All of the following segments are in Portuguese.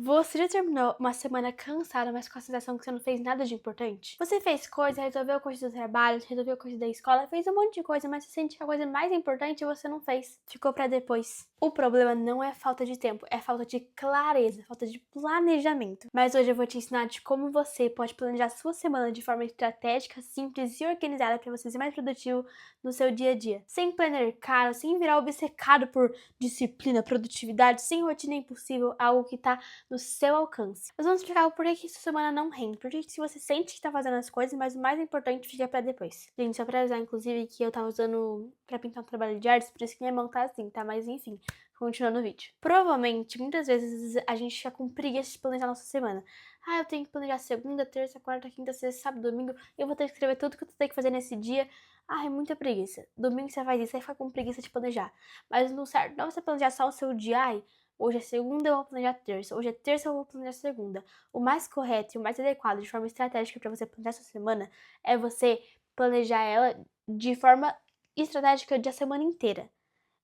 Você já terminou uma semana cansada, mas com a sensação que você não fez nada de importante? Você fez coisa, resolveu coisa do trabalho, resolveu coisa da escola, fez um monte de coisa, mas você sente que a coisa mais importante você não fez. Ficou pra depois. O problema não é falta de tempo, é falta de clareza, falta de planejamento. Mas hoje eu vou te ensinar de como você pode planejar sua semana de forma estratégica, simples e organizada para você ser mais produtivo no seu dia a dia. Sem planner caro, sem virar obcecado por disciplina, produtividade, sem rotina impossível, algo que tá no seu alcance. Nós vamos explicar o porquê que essa semana não rende, porque se você sente que tá fazendo as coisas, mas o mais importante fica pra depois. Gente, só pra avisar, inclusive, que eu tava usando pra pintar um trabalho de artes, por isso que minha mão tá assim, tá? Mas enfim, continuando o vídeo. Provavelmente, muitas vezes, a gente fica com preguiça de planejar a nossa semana. Ah, eu tenho que planejar segunda, terça, quarta, quinta, sexta, sábado, domingo, eu vou ter que escrever tudo que eu tenho que fazer nesse dia. Ah, é muita preguiça. Domingo você faz isso, você fica com preguiça de planejar. Mas no certo, não é você planejar só o seu dia, ai, hoje é segunda, eu vou planejar terça. Hoje é terça, eu vou planejar segunda. O mais correto e o mais adequado, de forma estratégica para você planejar sua semana, é você planejar ela de forma estratégica de a semana inteira.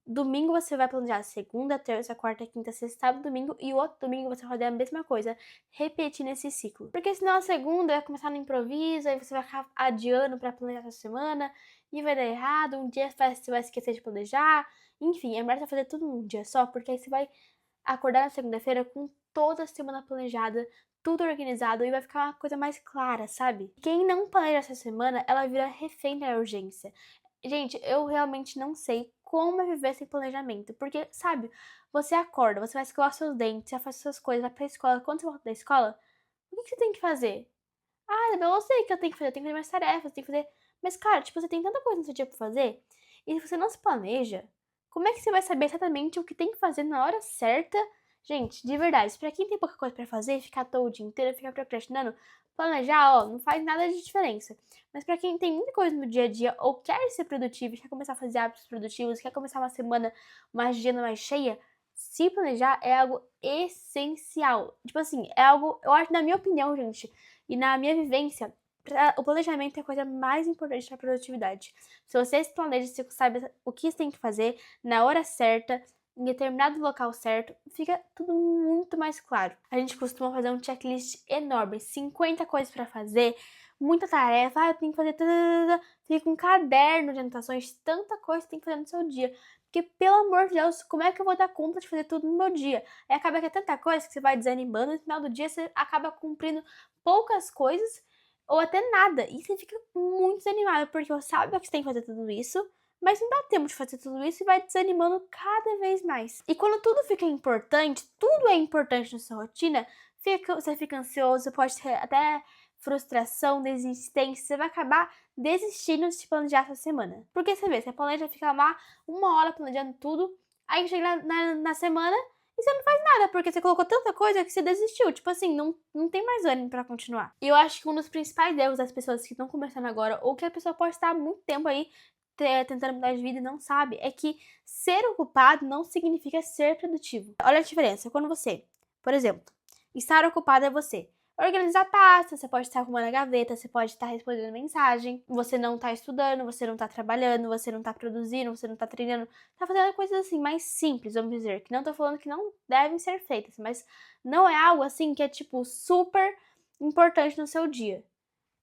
Domingo você vai planejar segunda, terça, quarta, quinta, sexta, sábado, domingo, e o outro domingo você vai fazer a mesma coisa, repetindo esse ciclo. Porque senão a segunda vai começar no improviso, aí você vai ficar adiando para planejar essa semana, e vai dar errado, um dia você vai esquecer de planejar. Enfim, é melhor você fazer tudo num dia só, porque aí você vai acordar na segunda-feira com toda a semana planejada, tudo organizado e vai ficar uma coisa mais clara, sabe? Quem não planeja essa semana, ela vira refém da urgência. Gente, eu realmente não sei como é viver sem planejamento, porque, sabe, você acorda, você vai escovar seus dentes, você faz suas coisas, vai pra escola, quando você volta da escola, o que você tem que fazer? Ah, eu sei que eu tenho que fazer, eu tenho que fazer mais tarefas, tenho que fazer. Mas, cara, tipo, você tem tanta coisa no seu dia pra fazer, e se você não se planeja, como é que você vai saber exatamente o que tem que fazer na hora certa? Gente, de verdade, pra quem tem pouca coisa pra fazer, ficar à toa o dia inteiro, ficar procrastinando, planejar, ó, não faz nada de diferença. Mas pra quem tem muita coisa no dia a dia, ou quer ser produtivo, quer começar a fazer hábitos produtivos, quer começar uma semana mais agenda mais cheia, se planejar é algo essencial. Tipo assim, é algo, eu acho, na minha opinião, gente, e na minha vivência, o planejamento é a coisa mais importante para a produtividade. Se você se planeja, você sabe o que você tem que fazer na hora certa, em determinado local certo, fica tudo muito mais claro. A gente costuma fazer um checklist enorme, 50 coisas para fazer, muita tarefa, eu tenho que fazer, fica um caderno de anotações, tanta coisa que tem que fazer no seu dia. Porque, pelo amor de Deus, como é que eu vou dar conta de fazer tudo no meu dia? Aí acaba que é tanta coisa que você vai desanimando, e no final do dia você acaba cumprindo poucas coisas ou até nada. E você fica muito desanimado, porque você sabe que você tem que fazer tudo isso, mas não dá tempo de fazer tudo isso e vai desanimando cada vez mais. E quando tudo fica importante, tudo é importante na sua rotina, você fica ansioso, pode ter até frustração, desistência, você vai acabar desistindo de se planejar essa semana. Porque você vê, você planeja ficar lá uma hora planejando tudo, aí chega na semana e você não faz nada, porque você colocou tanta coisa que você desistiu. Tipo assim, não tem mais ânimo pra continuar. E eu acho que um dos principais erros das pessoas que estão começando agora, ou que a pessoa pode estar há muito tempo aí tentando mudar de vida e não sabe, é que ser ocupado não significa ser produtivo. Olha a diferença. Quando você, por exemplo, estar ocupado é você organizar pasta, você pode estar arrumando a gaveta, você pode estar respondendo mensagem, você não tá estudando, você não tá trabalhando, você não tá produzindo, você não tá treinando, tá fazendo coisas assim mais simples, vamos dizer, que não tô falando que não devem ser feitas, mas não é algo assim que é tipo super importante no seu dia.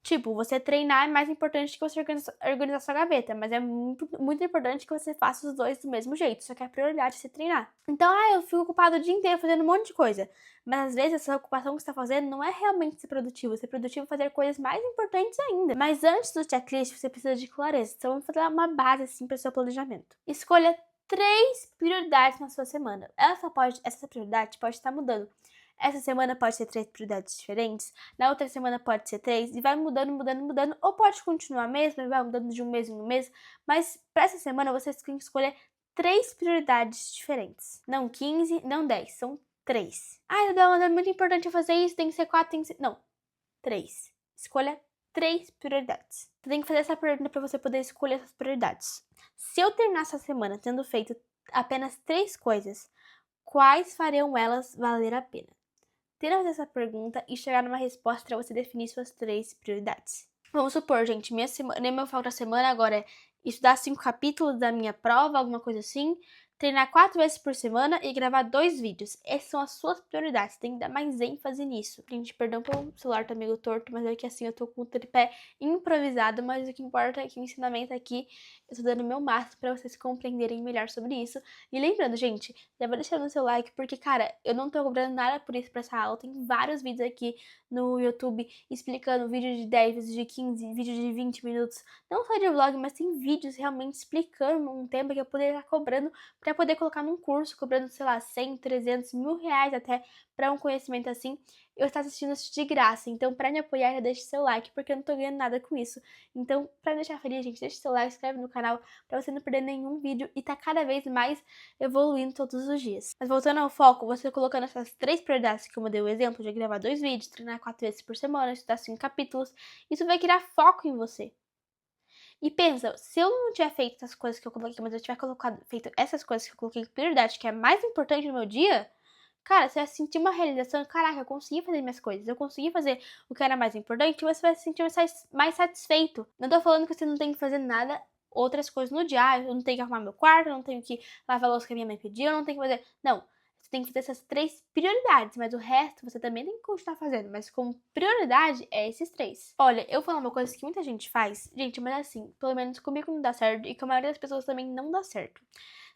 Tipo, você treinar é mais importante que você organizar sua gaveta, mas é muito importante que você faça os dois do mesmo jeito, só que a prioridade é você treinar. Então, eu fico ocupado o dia inteiro fazendo um monte de coisa, mas às vezes essa ocupação que você está fazendo não é realmente ser produtivo é fazer coisas mais importantes ainda. Mas antes do checklist, você precisa de clareza, então vamos fazer uma base assim para o seu planejamento. Escolha 3 prioridades na sua semana. Essa prioridade pode estar mudando. Essa semana pode ser 3 prioridades diferentes, na outra semana pode ser 3, e vai mudando, mudando, mudando, ou pode continuar a mesma e vai mudando de um mês em um mês, mas para essa semana você tem que escolher 3 prioridades diferentes. Não 15, não 10, são 3. Não, é muito importante eu fazer isso, tem que ser 4, tem que ser... Não, 3. Escolha 3 prioridades. Você tem que fazer essa pergunta para você poder escolher essas prioridades. Se eu terminar essa semana tendo feito apenas 3 coisas, quais fariam elas valer a pena? Tenta fazer essa pergunta e chegar numa resposta para você definir suas 3 prioridades. Vamos supor, gente, minha semana, meu foco da semana agora é estudar 5 capítulos da minha prova, alguma coisa assim, treinar 4 vezes por semana e gravar 2 vídeos. Essas são as suas prioridades, você tem que dar mais ênfase nisso. Gente, perdão pelo celular tá meio torto, mas é que assim, eu tô com o tripé improvisado, mas o que importa é que o ensinamento aqui, eu tô dando o meu máximo pra vocês compreenderem melhor sobre isso. E lembrando, gente, já vai deixando o seu like, porque, cara, eu não tô cobrando nada por isso pra essa aula, tem vários vídeos aqui no YouTube explicando vídeo de 10, vídeo de 15, vídeo de 20 minutos, não só de vlog, mas tem vídeos realmente explicando um tema que eu poderia estar cobrando para poder colocar num curso, cobrando, sei lá, 100, 300, R$ 1.000 até para um conhecimento assim, eu estou assistindo isso de graça. Então, para me apoiar, já deixe seu like, porque eu não tô ganhando nada com isso. Então, para me deixar feliz, gente, deixe seu like, se inscreve no canal para você não perder nenhum vídeo e tá cada vez mais evoluindo todos os dias. Mas voltando ao foco, você colocando essas 3 prioridades que eu dei o exemplo de gravar 2 vídeos, treinar 4 vezes por semana, estudar 5 capítulos, isso vai criar foco em você. E pensa, se eu não tiver feito essas coisas que eu coloquei, mas eu tiver feito essas coisas que eu coloquei com prioridade, que é mais importante no meu dia, cara, você vai sentir uma realização, caraca, eu consegui fazer minhas coisas, eu consegui fazer o que era mais importante, e você vai se sentir mais satisfeito. Não tô falando que você não tem que fazer nada, outras coisas no dia, eu não tenho que arrumar meu quarto, eu não tenho que lavar a louça que a minha mãe pediu, eu não tenho que fazer... Não, você tem que fazer essas 3 prioridades, mas o resto você também tem que continuar fazendo. Mas como prioridade é esses 3. Olha, eu vou falar uma coisa que muita gente faz, gente, mas assim, pelo menos comigo não dá certo e com a maioria das pessoas também não dá certo.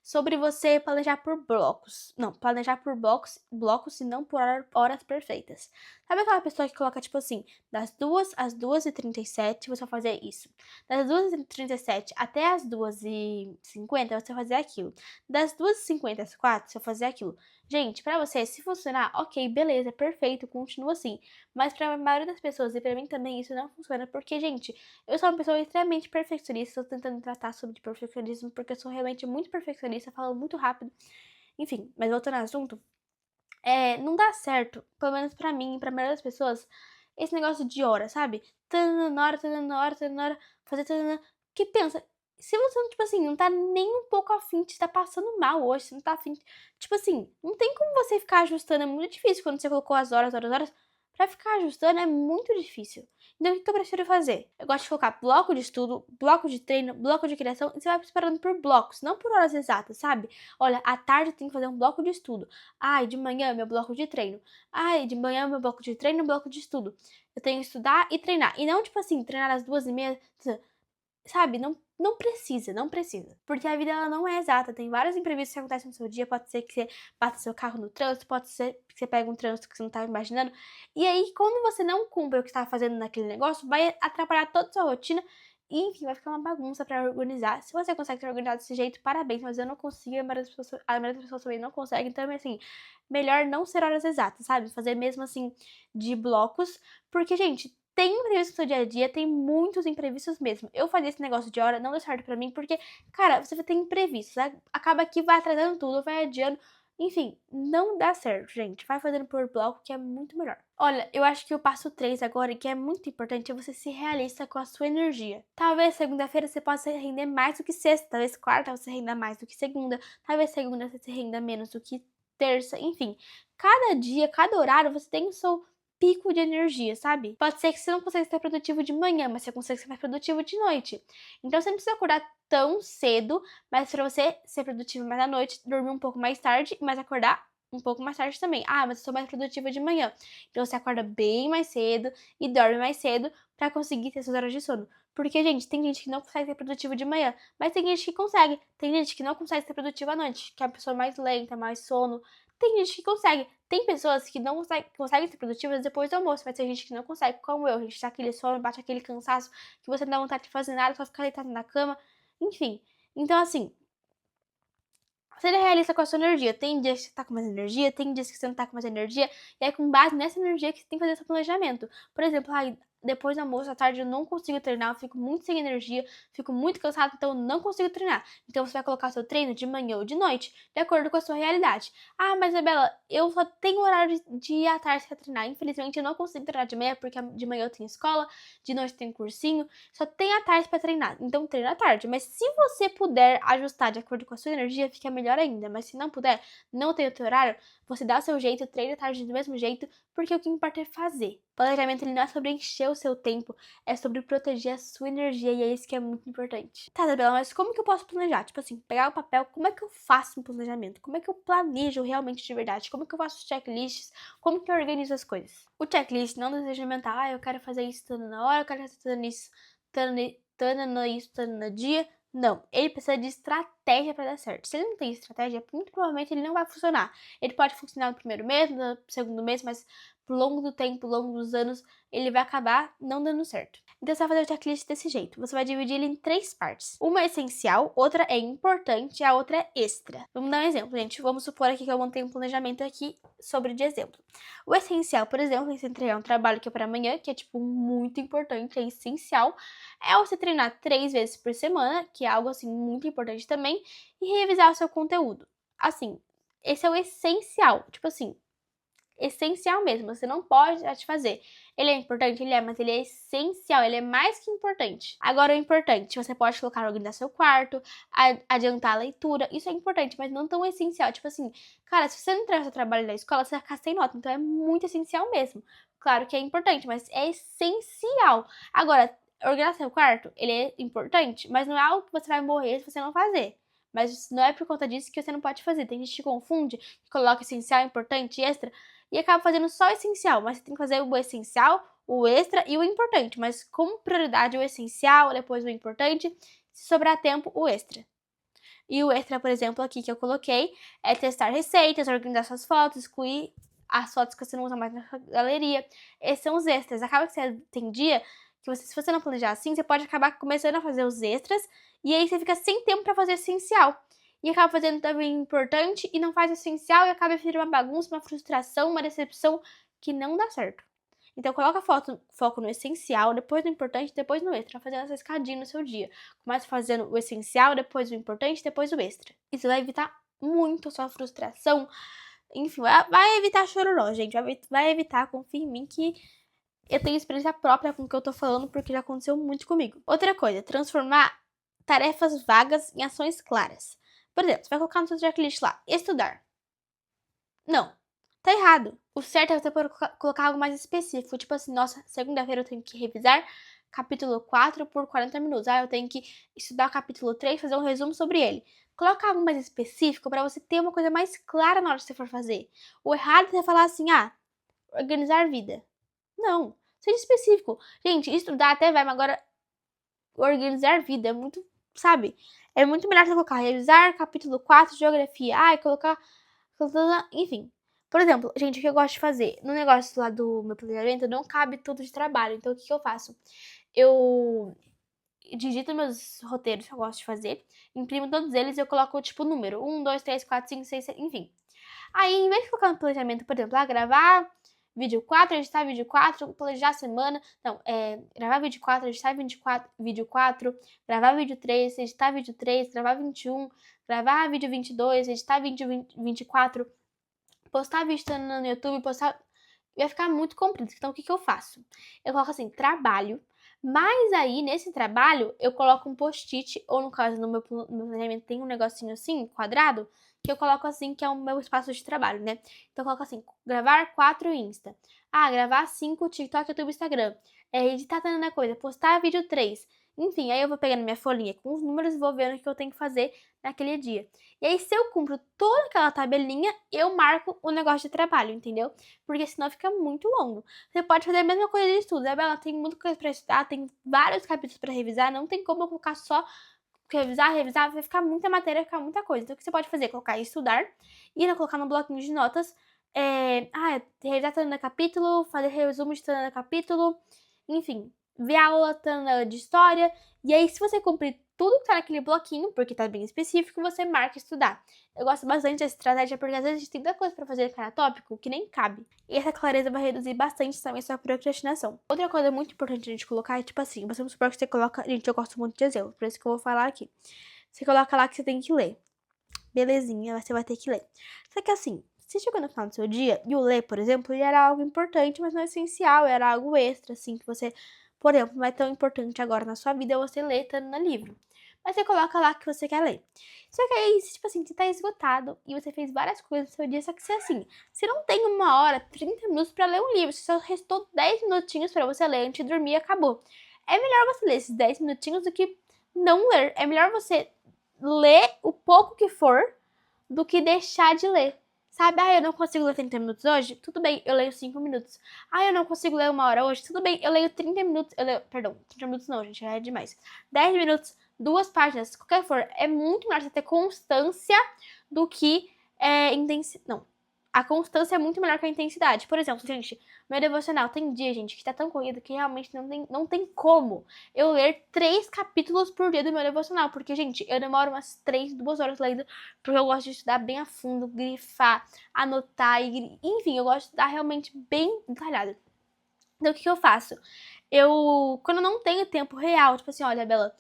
Sobre você planejar por blocos. Não, planejar por blocos e não por horas perfeitas. Sabe aquela pessoa que coloca, tipo assim, das 2 às 2h37 você vai fazer isso. Das 2h37 até as 2h50 você vai fazer aquilo. Das 2h50 às 4 você vai fazer aquilo. Gente, pra você, se funcionar, ok, beleza, perfeito, continua assim. Mas pra maioria das pessoas, e pra mim também, isso não funciona, porque, gente, eu sou uma pessoa extremamente perfeccionista, estou tentando tratar sobre perfeccionismo, porque eu sou realmente muito perfeccionista, falo muito rápido. Enfim, mas voltando ao assunto, não dá certo, pelo menos pra mim e pra maioria das pessoas, esse negócio de hora, sabe? Tanana na hora, tanana na hora, tanana na hora, fazer tanana... Que pensa, se você, tipo assim, não tá nem um pouco afim de estar passando mal hoje, você não tá afim... Tipo assim, não tem como você ficar ajustando, é muito difícil quando você colocou as horas, pra ficar ajustando é muito difícil. Então, o que eu prefiro fazer? Eu gosto de colocar bloco de estudo, bloco de treino, bloco de criação, e você vai separando por blocos, não por horas exatas, sabe? Olha, à tarde eu tenho que fazer um bloco de estudo. Ai, de manhã é meu bloco de treino. Ai, de manhã é meu bloco de treino e bloco de estudo. Eu tenho que estudar e treinar. E não, tipo assim, treinar às 2h30, sabe? Não precisa, não precisa. Porque a vida ela não é exata. Tem vários imprevistos que acontecem no seu dia. Pode ser que você bata seu carro no trânsito, pode ser que você pegue um trânsito que você não estava imaginando. E aí, quando você não cumpre o que estava fazendo naquele negócio, vai atrapalhar toda a sua rotina. E, enfim, vai ficar uma bagunça pra organizar. Se você consegue se organizar desse jeito, parabéns. Mas eu não consigo, a maioria das pessoas também não consegue. Então, assim, melhor não ser horas exatas, sabe? Fazer mesmo, assim, de blocos. Porque, gente, tem imprevistos no seu dia a dia, tem muitos imprevistos mesmo. Eu fazia esse negócio de hora, não deu certo pra mim, porque, cara, você vai ter imprevistos, né? Acaba que vai atrasando tudo, vai adiando. Enfim, não dá certo, gente. Vai fazendo por bloco, que é muito melhor. Olha, eu acho que o passo 3 agora, que é muito importante, é você ser realista com a sua energia. Talvez segunda-feira você possa render mais do que sexta, talvez quarta você renda mais do que segunda, talvez segunda você renda menos do que terça, enfim. Cada dia, cada horário, você tem o seu pico de energia, sabe? Pode ser que você não consiga ser produtivo de manhã, mas você consegue ser mais produtivo de noite. Então você não precisa acordar tão cedo, mas pra você ser produtivo mais à noite, dormir um pouco mais tarde, mas acordar um pouco mais tarde também. Ah, mas eu sou mais produtiva de manhã. Então você acorda bem mais cedo e dorme mais cedo pra conseguir ter suas horas de sono. Porque, gente, tem gente que não consegue ser produtivo de manhã, mas tem gente que consegue. Tem gente que não consegue ser produtiva à noite, que é a pessoa mais lenta, mais sono. Tem gente que consegue. Tem pessoas que não conseguem ser produtivas depois do almoço, mas tem gente que não consegue, como eu. A gente tá aquele sono, bate aquele cansaço, que você não dá vontade de fazer nada, só ficar deitado na cama. Enfim. Então, assim, seja realista com a sua energia. Tem dias que você tá com mais energia, tem dias que você não tá com mais energia. E é com base nessa energia que você tem que fazer seu planejamento. Por exemplo, depois do almoço, à tarde, eu não consigo treinar, eu fico muito sem energia, fico muito cansado, então eu não consigo treinar. Então você vai colocar seu treino de manhã ou de noite, de acordo com a sua realidade. Ah, mas Isabela, eu só tenho horário de ir à tarde pra treinar. Infelizmente, eu não consigo treinar de manhã, porque de manhã eu tenho escola, de noite eu tenho cursinho, só tenho à tarde pra treinar. Então treina à tarde. Mas se você puder ajustar de acordo com a sua energia, fica melhor ainda. Mas se não puder, não tem o teu horário, você dá o seu jeito, treina à tarde do mesmo jeito, porque o que importa é fazer. O planejamento ele não é sobre encher o seu tempo, é sobre proteger a sua energia e é isso que é muito importante. Tá, Isabela, mas como que eu posso planejar? Tipo assim, pegar o papel, como é que eu faço um planejamento? Como é que eu planejo realmente de verdade? Como é que eu faço checklists? Como que eu organizo as coisas? O checklist não deseja mental, eu quero fazer isso tudo na hora, eu quero fazer tudo isso, tudo no dia. Não, ele precisa de estratégia para dar certo. Se ele não tem estratégia, muito provavelmente ele não vai funcionar. Ele pode funcionar no primeiro mês, no segundo mês, mas ao longo do tempo, ao longo dos anos, ele vai acabar não dando certo. Então você vai fazer o checklist desse jeito. Você vai dividir ele em 3 partes. Uma é essencial, outra é importante e a outra é extra. Vamos dar um exemplo, gente. Vamos supor aqui que eu montei um planejamento aqui sobre de exemplo. O essencial, por exemplo, é você entregar um trabalho que é para amanhã, que é tipo muito importante, é essencial. É você treinar 3 vezes por semana, que é algo assim muito importante também, e revisar o seu conteúdo. Assim, esse é o essencial. Tipo assim, essencial mesmo, você não pode deixar de fazer. Ele é importante? Ele é, mas ele é essencial, ele é mais que importante. Agora, o importante, você pode colocar organizar seu quarto, adiantar a leitura, isso é importante, mas não tão essencial. Tipo assim, cara, se você não entregar seu trabalho da escola, você vai ficar sem nota, então é muito essencial mesmo. Claro que é importante, mas é essencial. Agora, organizar seu quarto, ele é importante, mas não é algo que você vai morrer se você não fazer. Mas não é por conta disso que você não pode fazer. Tem gente que confunde, que coloca essencial, importante, extra, e acaba fazendo só o essencial, mas você tem que fazer o essencial, o extra e o importante, mas com prioridade o essencial, depois o importante, se sobrar tempo, o extra. E o extra, por exemplo, aqui que eu coloquei, é testar receitas, organizar suas fotos, excluir as fotos que você não usa mais na galeria. Esses são os extras. Acaba que você tem dia que você, se você não planejar assim, você pode acabar começando a fazer os extras e aí você fica sem tempo para fazer o essencial. E acaba fazendo também importante e não faz o essencial e acaba virando uma bagunça, uma frustração, uma decepção que não dá certo. Então coloca foco no essencial, depois no importante, depois no extra, fazendo essa escadinha no seu dia. Começa fazendo o essencial, depois o importante, depois o extra. Isso vai evitar muito a sua frustração. Enfim, vai evitar chororó, gente. Vai evitar, confia em mim que eu tenho experiência própria com o que eu tô falando, porque já aconteceu muito comigo. Outra coisa, transformar tarefas vagas em ações claras. Por exemplo, você vai colocar no seu checklist lá, estudar. Não, tá errado. O certo é você colocar algo mais específico, tipo assim, nossa, segunda-feira eu tenho que revisar capítulo 4 por 40 minutos. Eu tenho que estudar o capítulo 3, fazer um resumo sobre ele. Coloca algo mais específico para você ter uma coisa mais clara na hora que você for fazer. O errado é você falar assim, organizar vida. Não, seja específico. Gente, estudar até vai, mas agora organizar vida é muito, sabe? É muito melhor você colocar revisar capítulo 4 de geografia. Colocar, enfim. Por exemplo, gente, o que eu gosto de fazer? No negócio lá do meu planejamento, não cabe tudo de trabalho. Então, o que eu faço? Eu digito meus roteiros que eu gosto de fazer, imprimo todos eles e eu coloco, tipo, número. 1, 2, 3, 4, 5, 6, 7, enfim. Aí, em vez de colocar no planejamento, por exemplo, gravar vídeo 4, editar vídeo 4, planejar a semana. Não, gravar vídeo 4, editar vídeo 4, gravar vídeo 3, editar vídeo 3, gravar 21, gravar vídeo 22, editar vídeo 24, postar vídeo no YouTube, postar... Vai ficar muito comprido. Então, o que eu faço? Eu coloco assim, trabalho. Mas aí, nesse trabalho, eu coloco um post-it, ou no caso, no meu planejamento tem um negocinho assim, quadrado, que eu coloco assim, que é o meu espaço de trabalho, né? Então eu coloco assim, gravar 4 Insta. Gravar 5 TikTok, YouTube, Instagram. Editar tanta coisa, postar vídeo 3. Enfim, aí eu vou pegando minha folhinha com os números e vou vendo o que eu tenho que fazer naquele dia. E aí, se eu cumpro toda aquela tabelinha, eu marco o negócio de trabalho, entendeu? Porque senão fica muito longo. Você pode fazer a mesma coisa de estudo, né, Bela? Tem muita coisa pra estudar, tem vários capítulos pra revisar, não tem como eu colocar só revisar, vai ficar muita matéria, vai ficar muita coisa. Então, o que você pode fazer? Colocar estudar, ir colocar no bloquinho de notas, revisar todo capítulo, fazer resumo de todo capítulo, enfim, ver a aula de história. E aí, se você cumprir tudo que tá naquele bloquinho, porque tá bem específico, você marca estudar. Eu gosto bastante dessa estratégia, porque às vezes a gente tem tanta coisa pra fazer em cada tópico que nem cabe. E essa clareza vai reduzir bastante também sua procrastinação. Outra coisa muito importante a gente colocar é, tipo assim, vamos supor que você coloca... Gente, eu gosto muito de exemplo, por isso que eu vou falar aqui. Você coloca lá que você tem que ler. Belezinha, você vai ter que ler. Só que assim, se chegou no final do seu dia, e o ler, por exemplo, ele era algo importante, mas não essencial, era algo extra, assim, que você... Por exemplo, não é tão importante agora na sua vida você ler tanto no livro. mas você coloca lá que você quer ler. Só que aí, tipo assim, você tá esgotado e você fez várias coisas no seu dia, só que você, assim, você não tem 1 hora, 30 minutos pra ler um livro, você só restou 10 minutinhos pra você ler antes de dormir e acabou. É melhor você ler esses 10 minutinhos do que não ler. É melhor você ler o pouco que for do que deixar de ler. Sabe? Ah, eu não consigo ler 30 minutos hoje? Tudo bem, eu leio 5 minutos. Ah, eu não consigo ler 1 hora hoje? Tudo bem, eu leio 30 minutos. Perdão, 30 minutos não, gente, já é demais. 10 minutos, 2 páginas, qualquer for. É muito melhor você ter constância do que intensidade. Não. A constância é muito melhor que a intensidade. Por exemplo, gente, meu devocional tem dia, gente, que tá tão corrido que realmente não tem como eu ler 3 capítulos por dia do meu devocional. Porque, gente, eu demoro umas 2 horas lendo, porque eu gosto de estudar bem a fundo, grifar, anotar, enfim, eu gosto de estudar realmente bem detalhado. Então, o que eu faço? Quando eu não tenho tempo real, tipo assim, olha, Bela,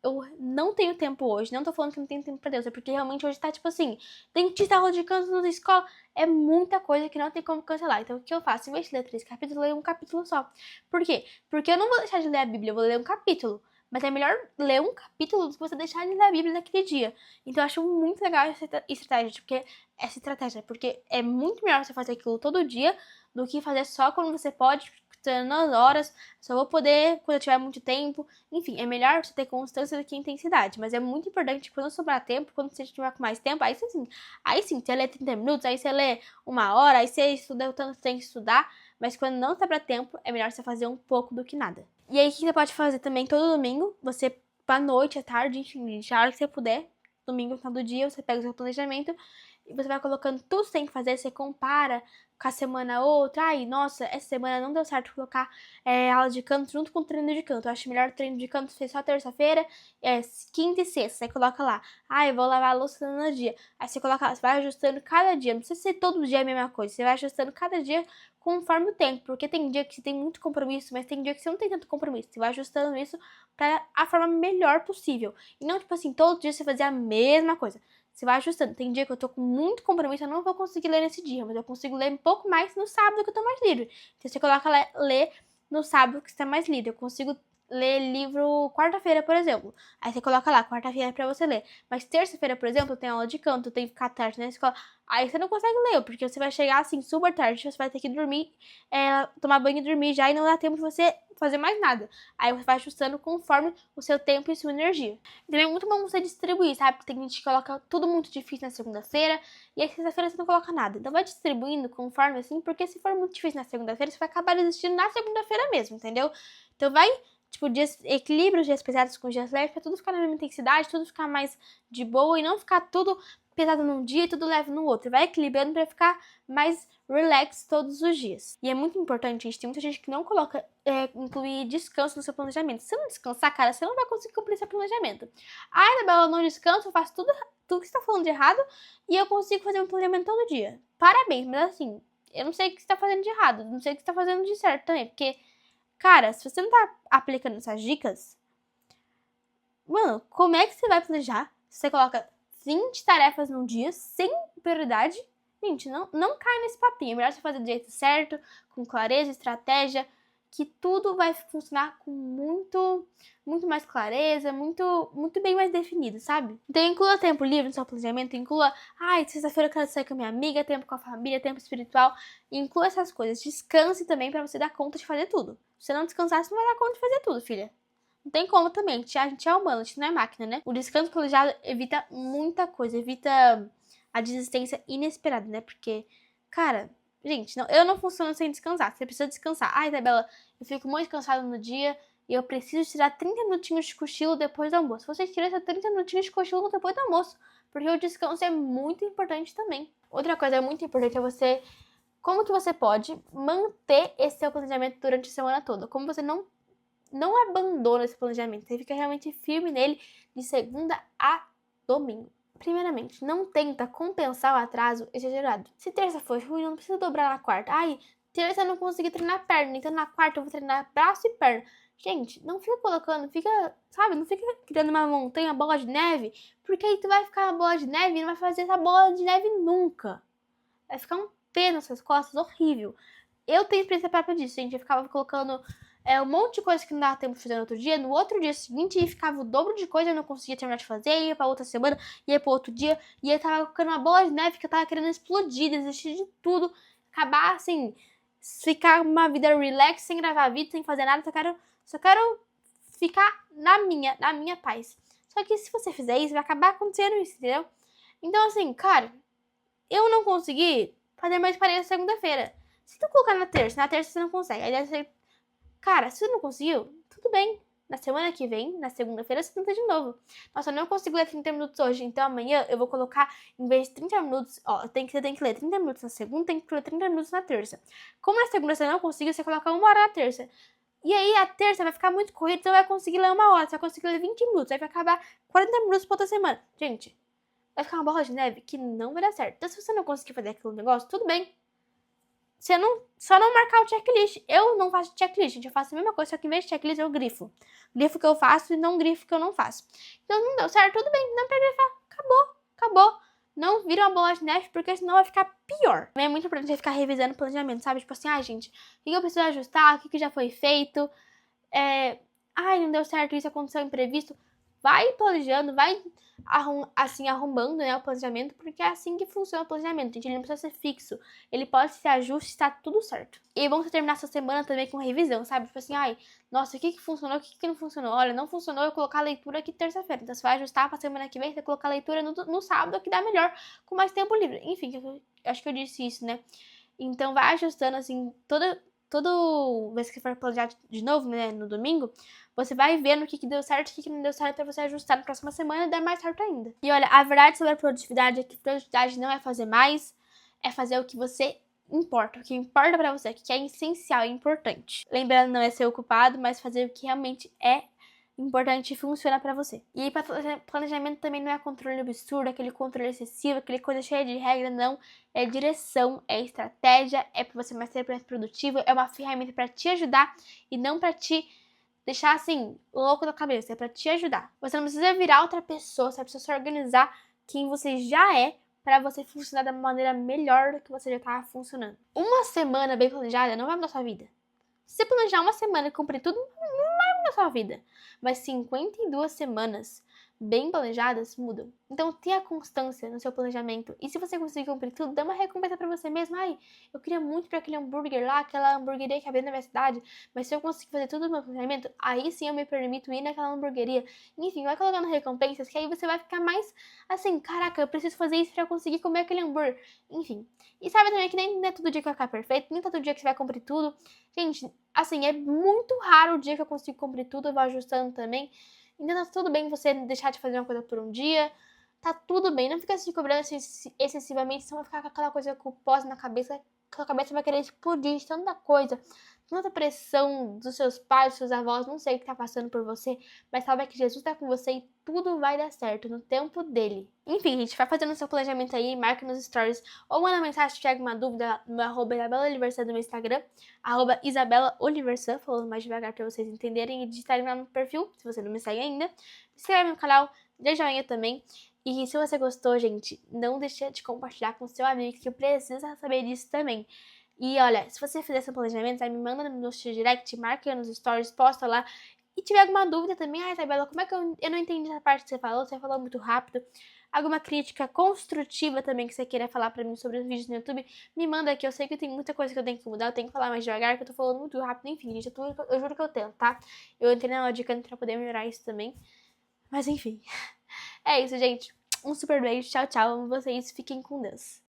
eu não tenho tempo hoje. Não tô falando que não tenho tempo pra Deus, é porque realmente hoje tá, tipo assim, dentista, aula de canto na escola, é muita coisa que não tem como cancelar. Então, o que eu faço? Em vez de ler 3 capítulos, eu leio um capítulo só. Por quê? Porque eu não vou deixar de ler a Bíblia, eu vou ler um capítulo. Mas é melhor ler um capítulo do que você deixar de ler a Bíblia naquele dia. Então, eu acho muito legal essa estratégia, porque é muito melhor você fazer aquilo todo dia do que fazer só quando você pode, nas horas, só vou poder quando eu tiver muito tempo. Enfim, é melhor você ter constância do que intensidade. Mas é muito importante quando sobrar tempo, quando você tiver com mais tempo, aí sim, você lê 30 minutos, aí você lê 1 hora, aí você estuda o tanto que tem que estudar. Mas quando não sobrar tempo, é melhor você fazer um pouco do que nada. E aí, o que você pode fazer também todo domingo? Você, à noite, à tarde, enfim, a hora que você puder, domingo, no final do dia, você pega o seu planejamento e você vai colocando tudo que você tem que fazer, você compara com a semana outra. Ai, nossa, essa semana não deu certo colocar aula de canto junto com o treino de canto. Eu acho melhor o treino de canto ser só terça-feira, quinta e sexta. Você coloca lá, ai, vou lavar a louça no dia. Aí você coloca lá, você vai ajustando cada dia. Não precisa ser todo dia a mesma coisa. Você vai ajustando cada dia conforme o tempo. Porque tem dia que você tem muito compromisso, mas tem dia que você não tem tanto compromisso. Você vai ajustando isso pra a forma melhor possível. E não, tipo assim, todo dia você fazer a mesma coisa. Você vai ajustando. Tem dia que eu tô com muito compromisso, eu não vou conseguir ler nesse dia, mas eu consigo ler um pouco mais no sábado que eu tô mais livre. Então você coloca ler no sábado que você tá mais livre. Eu consigo ler livro quarta-feira, por exemplo. Aí você coloca lá, quarta-feira pra você ler. Mas terça-feira, por exemplo, tem aula de canto, tem que ficar tarde na escola. Aí você não consegue ler, porque você vai chegar assim super tarde, você vai ter que dormir, tomar banho e dormir já, e não dá tempo de você fazer mais nada. Aí você vai ajustando conforme o seu tempo e sua energia. Também é muito bom você distribuir, sabe? Porque tem gente que coloca tudo muito difícil na segunda-feira e aí sexta-feira você não coloca nada. Então vai distribuindo conforme assim, porque se for muito difícil na segunda-feira, você vai acabar desistindo na segunda-feira mesmo, entendeu? Então vai, tipo, equilíbrio os dias pesados com os dias leves, pra tudo ficar na mesma intensidade, tudo ficar mais de boa e não ficar tudo pesado num dia e tudo leve no outro. Vai equilibrando pra ficar mais relax todos os dias. E é muito importante, gente, tem muita gente que não coloca, incluir descanso no seu planejamento. Se você não descansar, cara, você não vai conseguir cumprir seu planejamento. Ai, Isabela, eu não descanso, eu faço tudo que você tá falando de errado e eu consigo fazer um planejamento todo dia. Parabéns, mas assim, eu não sei o que você tá fazendo de errado, não sei o que você tá fazendo de certo também, porque, cara, se você não tá aplicando essas dicas, mano, como é que você vai planejar? Você coloca 20 tarefas num dia, sem prioridade. Gente, não cai nesse papinho. É melhor você fazer do jeito certo, com clareza, estratégia, que tudo vai funcionar com muito mais clareza, muito bem mais definido, sabe? Então inclua tempo livre no seu planejamento, inclua, sexta-feira eu quero sair com a minha amiga, tempo com a família, tempo espiritual, inclua essas coisas. Descanse também pra você dar conta de fazer tudo. Se você não descansar, você não vai dar conta de fazer tudo, filha. Não tem como também, a gente é humano, a gente não é máquina, né? O descanso planejado evita muita coisa, evita a desistência inesperada, né? Porque, cara, gente, eu não funciono sem descansar. Você precisa descansar. Ai, Isabela, eu fico muito cansada no dia e eu preciso tirar 30 minutinhos de cochilo depois do almoço. Você tira esses 30 minutinhos de cochilo depois do almoço, porque o descanso é muito importante também. Outra coisa muito importante é como que você pode manter esse seu planejamento durante a semana toda? Como você não abandona esse planejamento, você fica realmente firme nele de segunda a domingo. Primeiramente, não tenta compensar o atraso exagerado. Se terça foi ruim, não precisa dobrar na quarta. Ai, terça eu não consegui treinar perna, então na quarta eu vou treinar braço e perna. Gente, não fica colocando, não fica criando uma montanha, bola de neve, porque aí tu vai ficar uma bola de neve e não vai fazer essa bola de neve nunca. Vai ficar um peso nas suas costas horrível. Eu tenho experiência própria disso, gente. Eu ficava colocando um monte de coisa que não dava tempo de fazer no outro dia. No outro dia seguinte, e ficava o dobro de coisa, eu não conseguia terminar de fazer, ia pra outra semana, ia pro outro dia, e eu tava ficando uma bola de neve que eu tava querendo explodir, desistir de tudo, acabar assim, ficar uma vida relax, sem gravar vídeo, sem fazer nada, só quero ficar na minha paz. Só que se você fizer isso, vai acabar acontecendo isso, entendeu? Então, assim, cara, eu não consegui fazer mais parede na segunda-feira. Se tu colocar na terça você não consegue. Aí você, cara, se você não conseguiu, tudo bem. Na semana que vem, na segunda-feira, você tenta de novo. Nossa, eu não consigo ler 30 minutos hoje, então amanhã eu vou colocar, em vez de 30 minutos, ó, você tem que ler 30 minutos na segunda, tem que ler 30 minutos na terça. Como na segunda você não conseguiu, você coloca 1 hora na terça. E aí a terça vai ficar muito corrida, você vai conseguir ler 1 hora, você vai conseguir ler 20 minutos, aí vai acabar 40 minutos pra outra semana. Gente, vai ficar uma bola de neve que não vai dar certo. Então, se você não conseguir fazer aquele negócio, tudo bem. Você não, só não marcar o checklist. Eu não faço checklist, gente. Eu faço a mesma coisa, só que em vez de checklist eu grifo. Grifo que eu faço e não grifo que eu não faço. Então, não deu certo, tudo bem. Não precisa grifar. Acabou. Não vira uma bola de neve, porque senão vai ficar pior. Também é muito importante você ficar revisando o planejamento, sabe? Tipo assim, gente, o que eu preciso ajustar? O que já foi feito? Não deu certo, isso aconteceu imprevisto. Vai planejando, vai arrumando, né, o planejamento, porque é assim que funciona o planejamento, gente. Ele não precisa ser fixo. Ele pode ser ajuste, tá tudo certo. E é bom você terminar essa semana também com revisão, sabe? Tipo assim, nossa, o que funcionou, o que não funcionou? Olha, não funcionou eu colocar a leitura aqui terça-feira. Então você vai ajustar pra semana que vem, você colocar a leitura no sábado, que dá melhor, com mais tempo livre. Enfim, eu acho que eu disse isso, né? Então vai ajustando, assim, toda vez que for planejar de novo, né, no domingo, você vai vendo o que deu certo e o que não deu certo pra você ajustar na próxima semana e dar mais certo ainda. E olha, a verdade sobre a produtividade é que produtividade não é fazer mais, é fazer o que você importa, o que importa pra você, o que é essencial e importante. Lembrando, não é ser ocupado, mas fazer o que realmente é importante e funciona pra você. E aí, planejamento também não é controle absurdo, aquele controle excessivo, aquele coisa cheia de regra, não. É direção, é estratégia, é pra você ser mais produtivo, é uma ferramenta pra te ajudar e não pra te deixar assim, louco da cabeça, é pra te ajudar. Você não precisa virar outra pessoa, você precisa se organizar quem você já é pra você funcionar da maneira melhor do que você já tava funcionando. Uma semana bem planejada não vai mudar sua vida. Se você planejar uma semana e cumprir tudo, na sua vida. Mas 52 semanas bem planejadas mudam. Então tenha constância no seu planejamento. E se você conseguir cumprir tudo, dá uma recompensa pra você mesmo. Eu queria muito para aquele hambúrguer lá, aquela hamburgueria que abriu na minha cidade. Mas se eu conseguir fazer tudo no meu planejamento, aí sim eu me permito ir naquela hamburgueria. Enfim, vai colocando recompensas que aí você vai ficar mais assim, caraca, eu preciso fazer isso pra conseguir comer aquele hambúrguer. Enfim. E sabe também que nem é todo dia que vai ficar perfeito, nem todo dia que você vai cumprir tudo. Gente, assim, é muito raro o dia que eu consigo cumprir tudo, eu vou ajustando também. Então tá tudo bem você deixar de fazer uma coisa por um dia. Tá tudo bem, não fica se cobrando excessivamente, senão vai ficar com aquela coisa culposa na cabeça, que a cabeça vai querer explodir de tanta coisa, tanta pressão dos seus pais, dos seus avós, não sei o que tá passando por você, mas saiba que Jesus tá com você e tudo vai dar certo no tempo dele. Enfim, gente, vai fazendo o seu planejamento aí, marca nos stories ou manda mensagem se tiver alguma dúvida no meu @IsabellaOliversan do meu Instagram, @IsabellaOliversan, falando mais devagar pra vocês entenderem e digitarem lá no perfil, se você não me segue ainda. Se inscreve no canal, dê joinha também. E se você gostou, gente, não deixe de compartilhar com seu amigo que precisa saber disso também. E olha, se você fizer seu planejamento, aí me manda no seu direct, marca nos stories, posta lá. E tiver alguma dúvida também, Isabela, como é que eu não entendi essa parte que você falou muito rápido. Alguma crítica construtiva também que você queira falar pra mim sobre os vídeos no YouTube, me manda aqui. Eu sei que tem muita coisa que eu tenho que mudar, eu tenho que falar mais devagar, que eu tô falando muito rápido. Enfim, gente, eu juro que eu tento, tá? Eu entrei na aula de canto pra poder melhorar isso também. Mas enfim, é isso, gente. Um super beijo, tchau, tchau. Amo vocês, fiquem com Deus.